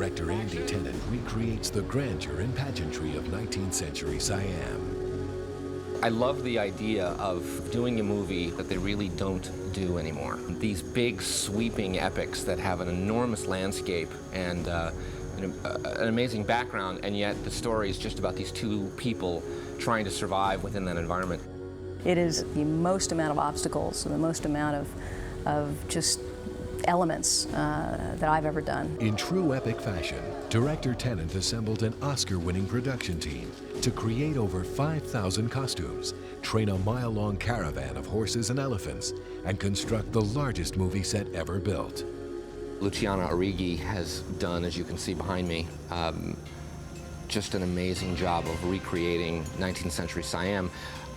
director Andy Tennant recreates the grandeur and pageantry of 19th century Siam. I love the idea of doing a movie that they really don't do anymore. These big sweeping epics that have an enormous landscape and an amazing background, and yet the story is just about these two people trying to survive within that environment. It is the most amount of obstacles and the most amount of just elements that I've ever done. In true epic fashion, director Tennant assembled an Oscar-winning production team to create over 5,000 costumes, train a mile-long caravan of horses and elephants, and construct the largest movie set ever built. Luciana Origi has done, as you can see behind me, just an amazing job of recreating 19th century Siam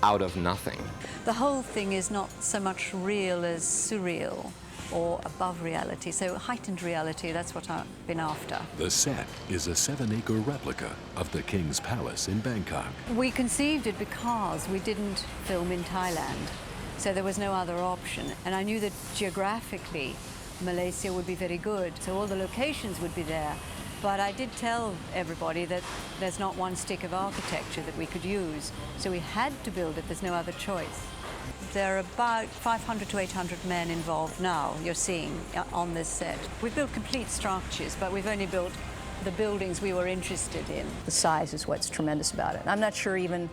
out of nothing. The whole thing is not so much real as surreal or above reality, so heightened reality, that's what I've been after. The set is a 7-acre replica of the King's Palace in Bangkok. We conceived it because we didn't film in Thailand, so there was no other option. And I knew that geographically, Malaysia would be very good, so all the locations would be there. But I did tell everybody that there's not one stick of architecture that we could use, so we had to build it, there's no other choice. There are about 500 to 800 men involved now, you're seeing, on this set. We've built complete structures, but we've only built the buildings we were interested in. The size is what's tremendous about it. I'm not sure even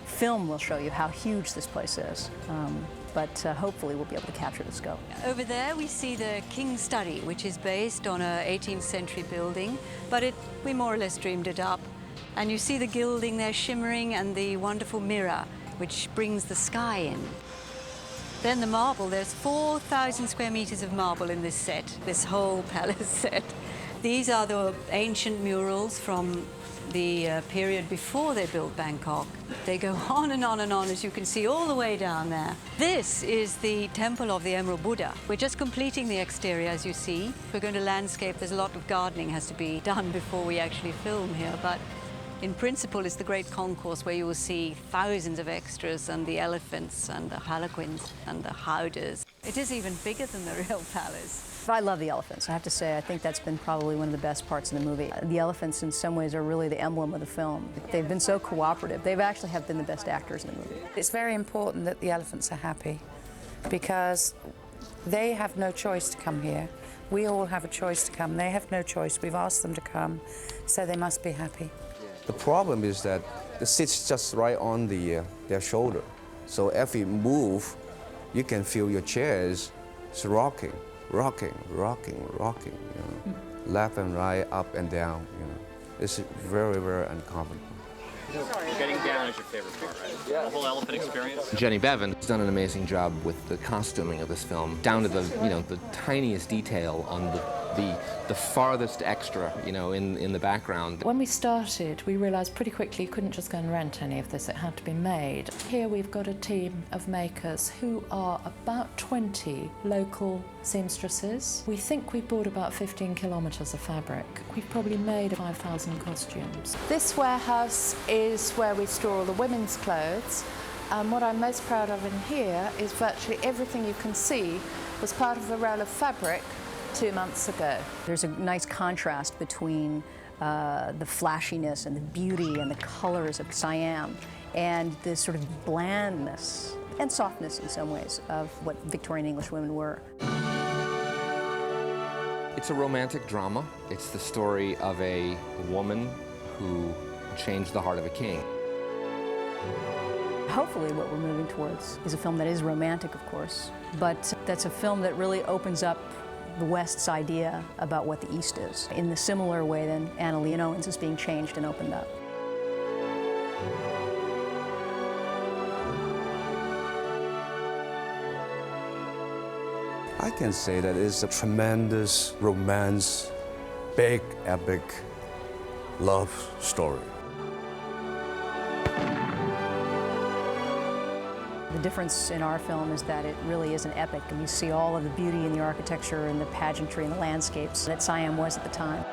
film will show you how huge this place is, but hopefully we'll be able to capture the scope. Over there we see the King's Study, which is based on an 18th century building, but we more or less dreamed it up. And you see the gilding there shimmering and the wonderful mirror, which brings the sky in. Then the marble, there's 4,000 square meters of marble in this set, this whole palace set. These are the ancient murals from the period before they built Bangkok. They go on and on and on, as you can see, all the way down there. This is the Temple of the Emerald Buddha. We're just completing the exterior, as you see. We're going to landscape. There's a lot of gardening has to be done before we actually film here, but in principle, it's the great concourse where you will see thousands of extras and the elephants and the harlequins and the howdahs. It is even bigger than the real palace. I love the elephants. I have to say, I think that's been probably one of the best parts of the movie. The elephants, in some ways, are really the emblem of the film. They've been so cooperative. They've actually have been the best actors in the movie. It's very important that the elephants are happy because they have no choice to come here. We all have a choice to come. They have no choice. We've asked them to come, so they must be happy. The problem is that the seat's just right on their shoulder. So every move, you can feel your chairs rocking, rocking, rocking, rocking, you know, left and right, up and down, you know. It's very, very uncomfortable. Getting down is your favorite part, right? Yeah. The whole elephant experience. Jenny Bevan has done an amazing job with the costuming of this film, down to the the tiniest detail on the farthest extra, in the background. When we started, we realised pretty quickly you couldn't just go and rent any of this, it had to be made. Here we've got a team of makers who are about 20 local seamstresses. We think we bought about 15 kilometres of fabric. We've probably made 5,000 costumes. This warehouse is where we store all the women's clothes. What I'm most proud of in here is virtually everything you can see was part of a roll of fabric 2 months ago. There's a nice contrast between the flashiness and the beauty and the colors of Siam and the sort of blandness and softness in some ways of what Victorian English women were. It's a romantic drama. It's the story of a woman who changed the heart of a king. Hopefully what we're moving towards is a film that is romantic, of course, but that's a film that really opens up the West's idea about what the East is, in the similar way that Anna Owens is being changed and opened up. I can say that it's a tremendous romance, big, epic love story. The difference in our film is that it really is an epic, and you see all of the beauty in the architecture and the pageantry and the landscapes that Siam was at the time.